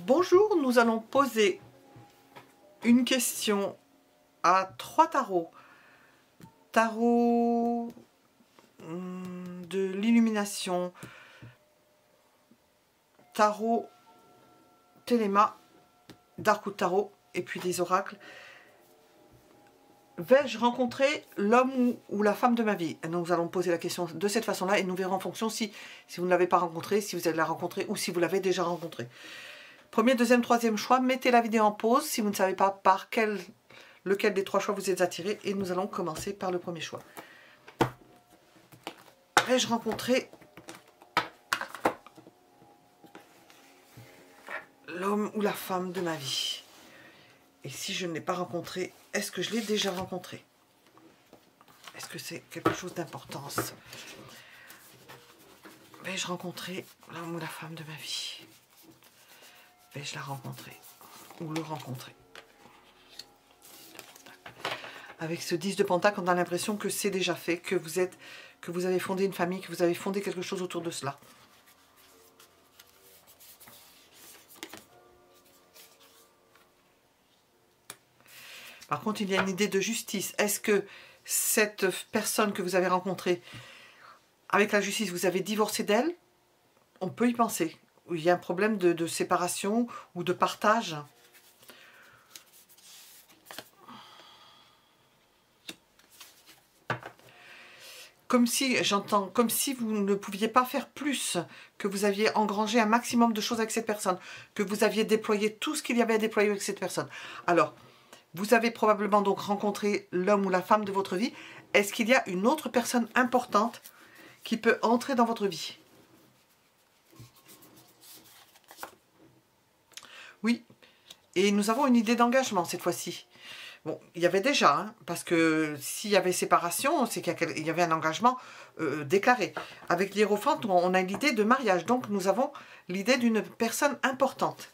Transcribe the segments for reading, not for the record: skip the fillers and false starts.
Bonjour, nous allons poser une question à 3 tarots. Tarot de l'illumination, tarot Téléma, Dark Tarot et puis des oracles. Vais-je rencontrer l'homme ou la femme de ma vie? Et donc nous allons poser la question de cette façon-là et nous verrons en fonction si vous ne l'avez pas rencontré, si vous allez la rencontrer ou si vous l'avez déjà rencontré. Premier, deuxième, troisième choix, mettez la vidéo en pause si vous ne savez pas par lequel des 3 choix vous êtes attiré. Et nous allons commencer par le premier choix. Vais-je rencontrer l'homme ou la femme de ma vie? Et si je ne l'ai pas rencontré, est-ce que je l'ai déjà rencontré? Est-ce que c'est quelque chose d'importance? Vais-je rencontrer l'homme ou la femme de ma vie? Vais-je la rencontrer ou le rencontrer? Avec ce 10 de Pentacle, on a l'impression que c'est déjà fait, que vous avez fondé une famille, que vous avez fondé quelque chose autour de cela. Par contre, il y a une idée de justice. Est-ce que cette personne que vous avez rencontrée, avec la justice, vous avez divorcé d'elle? On peut y penser. Il y a un problème de séparation ou de partage. Comme si, j'entends, comme si vous ne pouviez pas faire plus, que vous aviez engrangé un maximum de choses avec cette personne, que vous aviez déployé tout ce qu'il y avait à déployer avec cette personne. Alors, vous avez probablement donc rencontré l'homme ou la femme de votre vie. Est-ce qu'il y a une autre personne importante qui peut entrer dans votre vie? Oui. Et nous avons une idée d'engagement cette fois-ci. Bon, il y avait déjà, hein, parce que s'il y avait séparation, c'est qu'il y avait un engagement déclaré. Avec l'hiérophante, on a l'idée de mariage. Donc, nous avons l'idée d'une personne importante.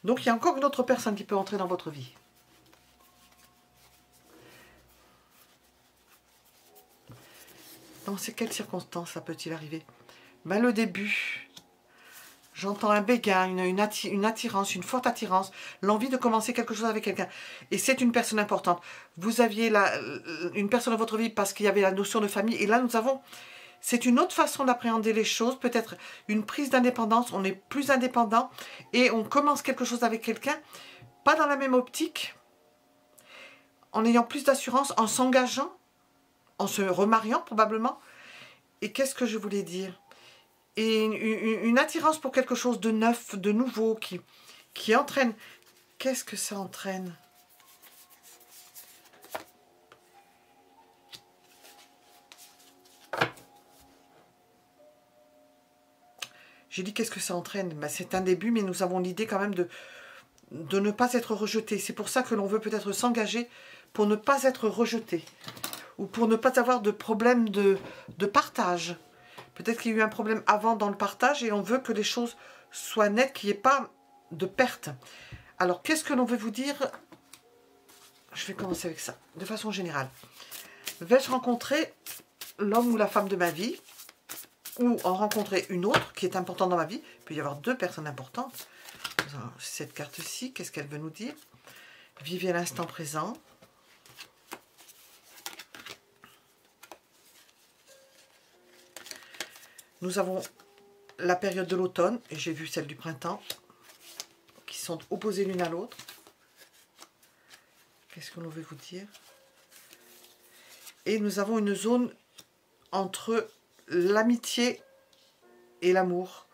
Donc, il y a encore une autre personne qui peut entrer dans votre vie. Dans quelles circonstances ça peut-il arriver? Ben, le début. J'entends un béguin, une attirance, une forte attirance, l'envie de commencer quelque chose avec quelqu'un. Et c'est une personne importante. Vous aviez une personne dans votre vie parce qu'il y avait la notion de famille. Et là, nous avons... C'est une autre façon d'appréhender les choses. Peut-être une prise d'indépendance. On est plus indépendant et on commence quelque chose avec quelqu'un. Pas dans la même optique. En ayant plus d'assurance, en s'engageant, en se remariant probablement. Et qu'est-ce que je voulais dire ? Et une attirance pour quelque chose de neuf, de nouveau, qui entraîne. Qu'est-ce que ça entraîne? J'ai dit qu'est-ce que ça entraîne? Ben, c'est un début, mais nous avons l'idée quand même de ne pas être rejeté. C'est pour ça que l'on veut peut-être s'engager pour ne pas être rejeté. Ou pour ne pas avoir de problème de partage. Peut-être qu'il y a eu un problème avant dans le partage et on veut que les choses soient nettes, qu'il n'y ait pas de perte. Alors, qu'est-ce que l'on veut vous dire? Je vais commencer avec ça, de façon générale. Vais-je rencontrer l'homme ou la femme de ma vie? Ou en rencontrer une autre qui est importante dans ma vie? Il peut y avoir 2 personnes importantes. Alors, cette carte-ci, qu'est-ce qu'elle veut nous dire? Vivez l'instant présent. Nous avons la période de l'automne, et j'ai vu celle du printemps, qui sont opposées l'une à l'autre. Qu'est-ce que l'on veut vous dire? Et nous avons une zone entre l'amitié et l'amour.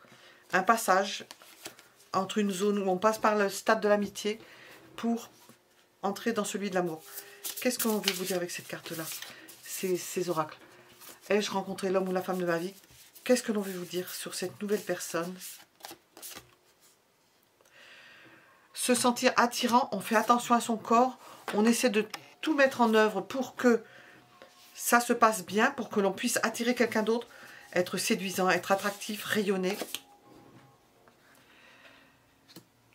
Un passage entre une zone où on passe par le stade de l'amitié pour entrer dans celui de l'amour. Qu'est-ce que l'on veut vous dire avec cette carte-là? Ces oracles. Ai-je rencontré l'homme ou la femme de ma vie? Qu'est-ce que l'on veut vous dire sur cette nouvelle personne? Se sentir attirant, on fait attention à son corps, on essaie de tout mettre en œuvre pour que ça se passe bien, pour que l'on puisse attirer quelqu'un d'autre, être séduisant, être attractif, rayonner.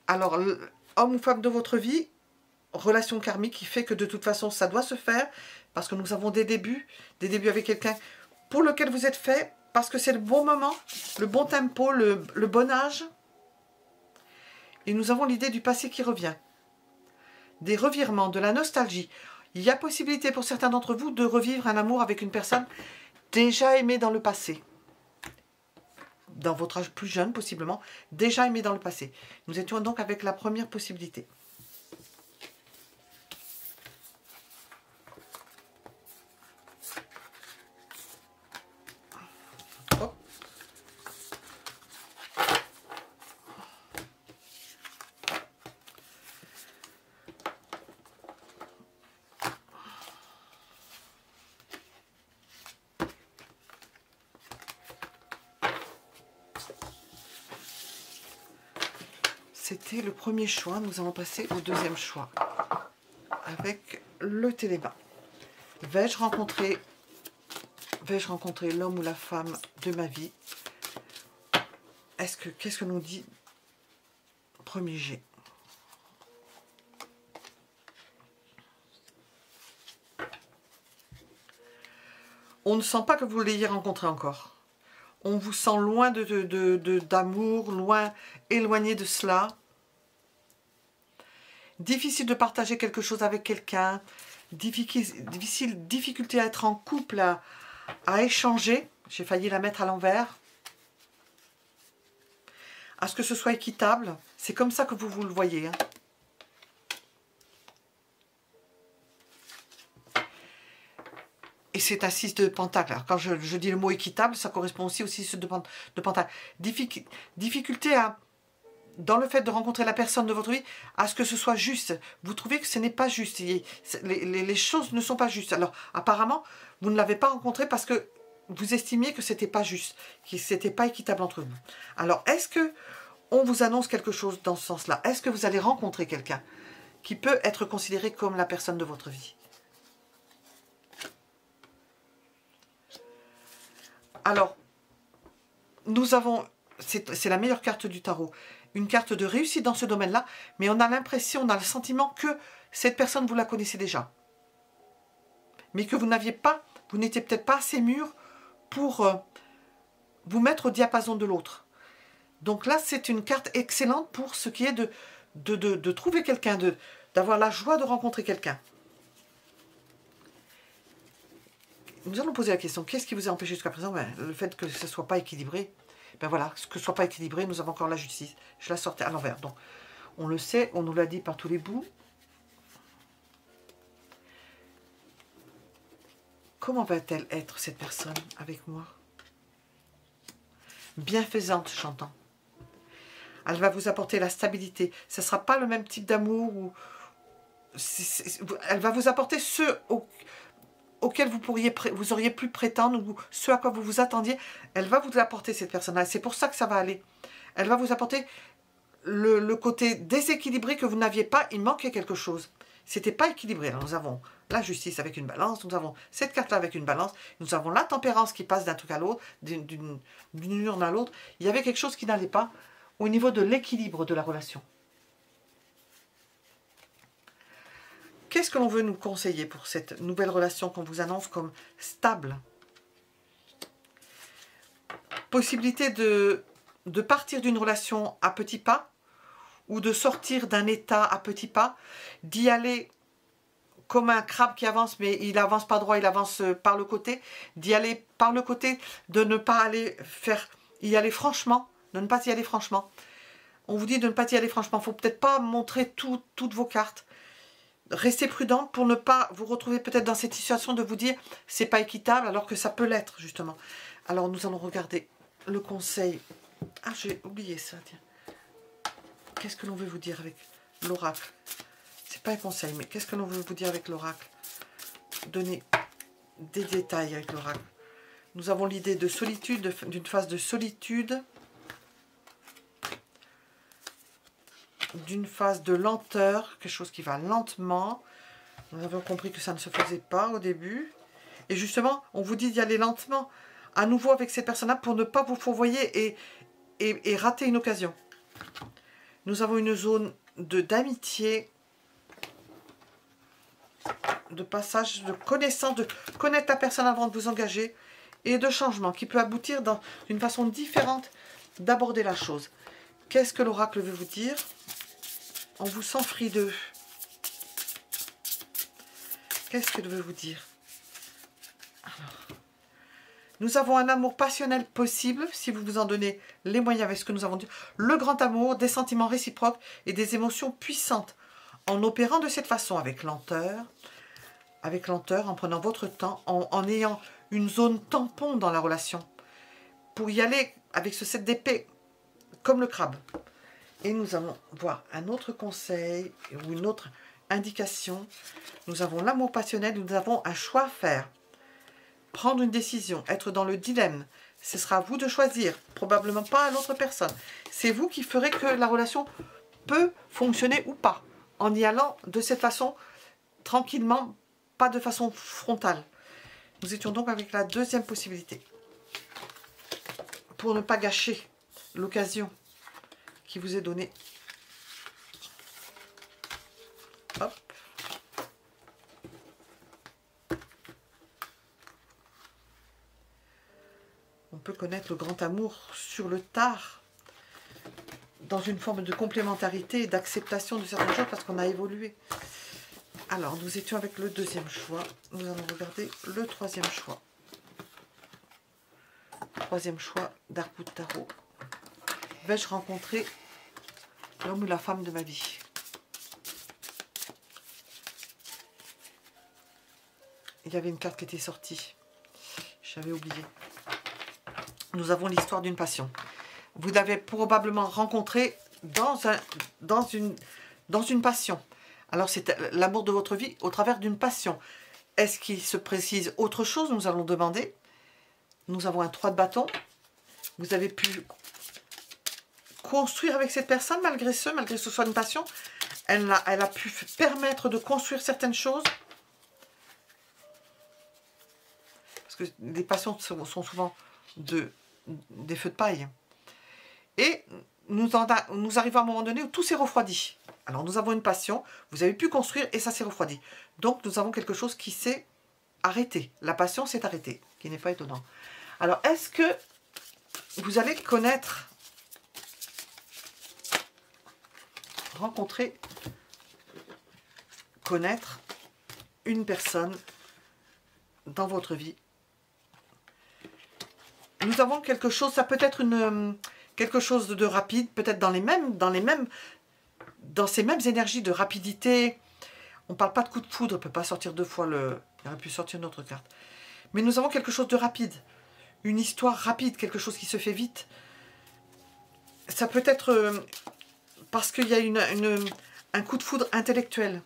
Alors, homme ou femme de votre vie, relation karmique qui fait que de toute façon ça doit se faire, parce que nous avons des débuts avec quelqu'un pour lequel vous êtes fait, parce que c'est le bon moment, le bon tempo, le bon âge. Et nous avons l'idée du passé qui revient. Des revirements, de la nostalgie. Il y a possibilité pour certains d'entre vous de revivre un amour avec une personne déjà aimée dans le passé. Dans votre âge plus jeune, possiblement, déjà aimée dans le passé. Nous étions donc avec la première possibilité. Hop. C'était le premier choix. Nous allons passer au deuxième choix. Avec le télébat. Vais-je rencontrer l'homme ou la femme de ma vie? Qu'est-ce que nous dit premier jet? On ne sent pas que vous l'ayez rencontré encore. On vous sent loin d'amour, loin, éloigné de cela. Difficile de partager quelque chose avec quelqu'un. Difficulté à être en couple, à échanger. J'ai failli la mettre à l'envers. À ce que ce soit équitable. C'est comme ça que vous le voyez. Hein. Et c'est un 6 de pentacle. Alors, quand je dis le mot équitable, ça correspond aussi au 6 de pentacle. Difficulté dans le fait de rencontrer la personne de votre vie, à ce que ce soit juste. Vous trouvez que ce n'est pas juste. Les choses ne sont pas justes. Alors, apparemment, vous ne l'avez pas rencontré parce que vous estimiez que ce n'était pas juste, que ce n'était pas équitable entre vous. Alors, est-ce que on vous annonce quelque chose dans ce sens-là? Est-ce que vous allez rencontrer quelqu'un qui peut être considéré comme la personne de votre vie? Alors, nous avons, c'est la meilleure carte du tarot, une carte de réussite dans ce domaine-là, mais on a l'impression, on a le sentiment que cette personne, vous la connaissez déjà. Mais que vous n'aviez pas, vous n'étiez peut-être pas assez mûr pour vous mettre au diapason de l'autre. Donc là, c'est une carte excellente pour ce qui est de trouver quelqu'un, d'avoir la joie de rencontrer quelqu'un. Nous allons poser la question, qu'est-ce qui vous a empêché jusqu'à présent? Le fait que ce ne soit pas équilibré. Ben voilà, que ce ne soit pas équilibré, nous avons encore la justice. Je la sortais à l'envers. Donc, on le sait, on nous l'a dit par tous les bouts. Comment va-t-elle être, cette personne, avec moi? Bienfaisante, j'entends. Elle va vous apporter la stabilité. Ce ne sera pas le même type d'amour. Elle va vous apporter ce auquel vous auriez pu prétendre, ou ce à quoi vous vous attendiez. Elle va vous apporter, cette personne-là. C'est pour ça que ça va aller. Elle va vous apporter le côté déséquilibré que vous n'aviez pas. Il manquait quelque chose. C'était pas équilibré. Alors, nous avons la justice avec une balance. Nous avons cette carte-là avec une balance. Nous avons la tempérance qui passe d'un truc à l'autre, d'une urne à l'autre. Il y avait quelque chose qui n'allait pas au niveau de l'équilibre de la relation. Qu'est-ce que l'on veut nous conseiller pour cette nouvelle relation qu'on vous annonce comme stable? Possibilité de partir d'une relation à petits pas, ou de sortir d'un état à petits pas, d'y aller comme un crabe qui avance, mais il avance pas droit, il avance par le côté, d'y aller par le côté, de ne pas y aller franchement, de ne pas y aller franchement. On vous dit de ne pas y aller franchement, il ne faut peut-être pas montrer toutes vos cartes. Restez prudent pour ne pas vous retrouver peut-être dans cette situation de vous dire c'est pas équitable alors que ça peut l'être justement. Alors nous allons regarder le conseil. Ah, j'ai oublié ça, tiens. Qu'est-ce que l'on veut vous dire avec l'oracle? C'est pas un conseil, mais qu'est-ce que l'on veut vous dire avec l'oracle? Donnez des détails avec l'oracle. Nous avons l'idée de solitude, d'une phase de solitude, d'une phase de lenteur, quelque chose qui va lentement. Nous avons compris que ça ne se faisait pas au début. Et justement, on vous dit d'y aller lentement, à nouveau avec ces personnes-là, pour ne pas vous fourvoyer et rater une occasion. Nous avons une zone d'amitié, de passage, de connaissance, de connaître la personne avant de vous engager, et de changement qui peut aboutir dans une façon différente d'aborder la chose. Qu'est-ce que l'oracle veut vous dire? On vous sent frileux. Qu'est-ce que je veux vous dire? Alors, nous avons un amour passionnel possible, si vous vous en donnez les moyens avec ce que nous avons dit. Le grand amour, des sentiments réciproques et des émotions puissantes. En opérant de cette façon, avec lenteur, en prenant votre temps, en ayant une zone tampon dans la relation. Pour y aller avec ce 7 d'épée, comme le crabe. Et nous allons voir un autre conseil ou une autre indication. Nous avons l'amour passionnel, nous avons un choix à faire. Prendre une décision, être dans le dilemme. Ce sera à vous de choisir, probablement pas à l'autre personne. C'est vous qui ferez que la relation peut fonctionner ou pas. En y allant de cette façon, tranquillement, pas de façon frontale. Nous étions donc avec la deuxième possibilité. Pour ne pas gâcher l'occasion qui vous est donnée. Hop. On peut connaître le grand amour sur le tard, dans une forme de complémentarité et d'acceptation de certaines choses parce qu'on a évolué. Alors, nous étions avec le deuxième choix. Nous allons regarder le troisième choix. Troisième choix d'Arcou de Tarot. Vais-je rencontrer l'homme ou la femme de ma vie? Il y avait une carte qui était sortie. J'avais oublié. Nous avons l'histoire d'une passion. Vous avez probablement rencontré dans une passion. Alors, c'est l'amour de votre vie au travers d'une passion. Est-ce qu'il se précise autre chose? Nous allons demander. Nous avons un 3 de bâton. Vous avez pu construire avec cette personne, malgré que ce soit une passion. Elle a pu permettre de construire certaines choses. Parce que les passions sont souvent des feux de paille. Et nous arrivons à un moment donné où tout s'est refroidi. Alors, nous avons une passion, vous avez pu construire et ça s'est refroidi. Donc, nous avons quelque chose qui s'est arrêté. La passion s'est arrêtée, qui n'est pas étonnant. Alors, est-ce que vous allez connaître une personne dans votre vie? Nous avons quelque chose, ça peut être quelque chose de rapide, peut-être dans ces mêmes énergies de rapidité. On ne parle pas de coup de foudre, on ne peut pas sortir deux fois il aurait pu sortir une autre carte. Mais nous avons quelque chose de rapide, une histoire rapide, quelque chose qui se fait vite. Ça peut être parce qu'il y a un coup de foudre intellectuel.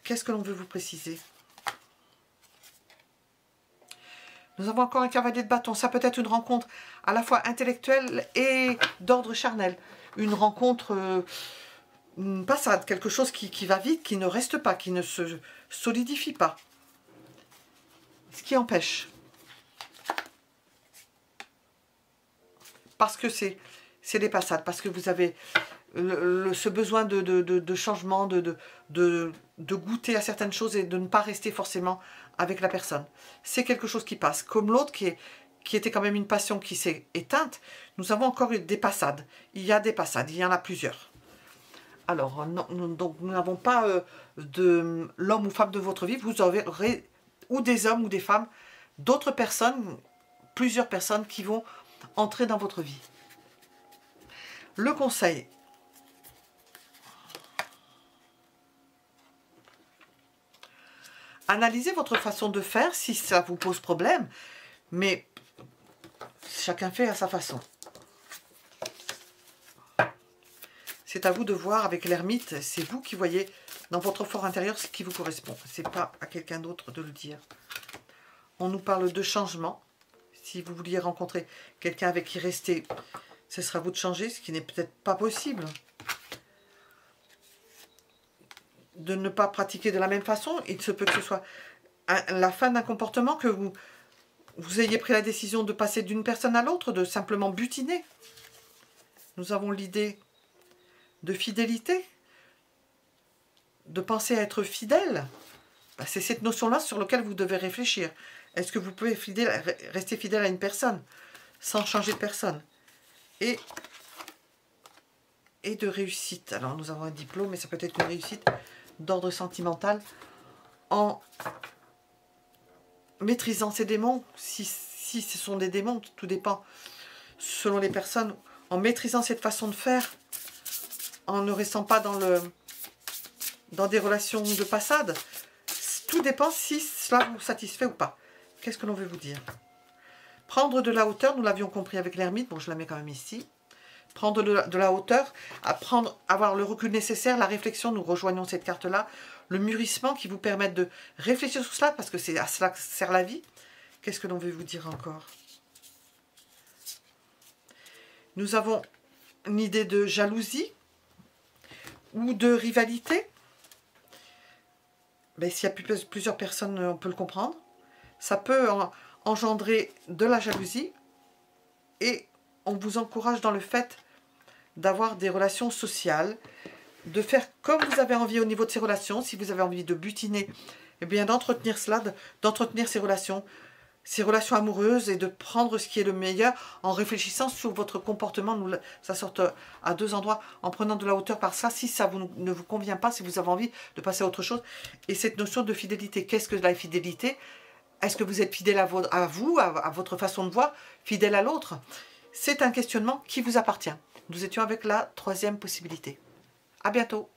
Qu'est-ce que l'on veut vous préciser? Nous avons encore un cavalier de bâton. Ça peut être une rencontre à la fois intellectuelle et d'ordre charnel. Une rencontre, une passade, quelque chose qui va vite, qui ne reste pas, qui ne se solidifie pas. Ce qui empêche. Parce que c'est des passades, parce que vous avez ce besoin de changement, de goûter à certaines choses et de ne pas rester forcément avec la personne. C'est quelque chose qui passe. Comme l'autre qui était quand même une passion qui s'est éteinte, nous avons encore des passades. Il y a des passades, il y en a plusieurs. Alors, donc nous n'avons pas de l'homme ou femme de votre vie, vous aurez ou des hommes ou des femmes, d'autres personnes, plusieurs personnes qui vont entrer dans votre vie. Le conseil. Analysez votre façon de faire si ça vous pose problème, mais chacun fait à sa façon. C'est à vous de voir avec l'ermite, c'est vous qui voyez dans votre fort intérieur ce qui vous correspond. Ce n'est pas à quelqu'un d'autre de le dire. On nous parle de changement. Si vous vouliez rencontrer quelqu'un avec qui rester, ce sera à vous de changer, ce qui n'est peut-être pas possible. De ne pas pratiquer de la même façon, il se peut que ce soit la fin d'un comportement, que vous ayez pris la décision de passer d'une personne à l'autre, de simplement butiner. Nous avons l'idée de fidélité, de penser à être fidèle. Ben, c'est cette notion-là sur laquelle vous devez réfléchir. Est-ce que vous pouvez rester fidèle à une personne sans changer de personne? Et et de réussite. Alors nous avons un diplôme, mais ça peut être une réussite d'ordre sentimental en maîtrisant ces démons, si ce sont des démons, tout dépend selon les personnes, en maîtrisant cette façon de faire, en ne restant pas dans des relations de passade. Tout dépend si cela vous satisfait ou pas. Qu'est-ce que l'on veut vous dire? Prendre de la hauteur, nous l'avions compris avec l'ermite, bon je la mets quand même ici. Prendre de la hauteur, avoir le recul nécessaire, la réflexion, nous rejoignons cette carte-là, le mûrissement qui vous permet de réfléchir sur cela, parce que c'est à cela que sert la vie. Qu'est-ce que l'on veut vous dire encore? Nous avons une idée de jalousie ou de rivalité. Ben, s'il y a plusieurs personnes, on peut le comprendre. Ça peut engendrer de la jalousie et on vous encourage dans le fait d'avoir des relations sociales, de faire comme vous avez envie au niveau de ces relations. Si vous avez envie de butiner, eh bien d'entretenir cela, d'entretenir ces relations amoureuses et de prendre ce qui est le meilleur en réfléchissant sur votre comportement. Ça sort à deux endroits, en prenant de la hauteur par ça, si ça ne vous convient pas, si vous avez envie de passer à autre chose. Et cette notion de fidélité, qu'est-ce que la fidélité? Est-ce que vous êtes fidèle à vous, à votre façon de voir, fidèle à l'autre? C'est un questionnement qui vous appartient. Nous étions avec la troisième possibilité. À bientôt.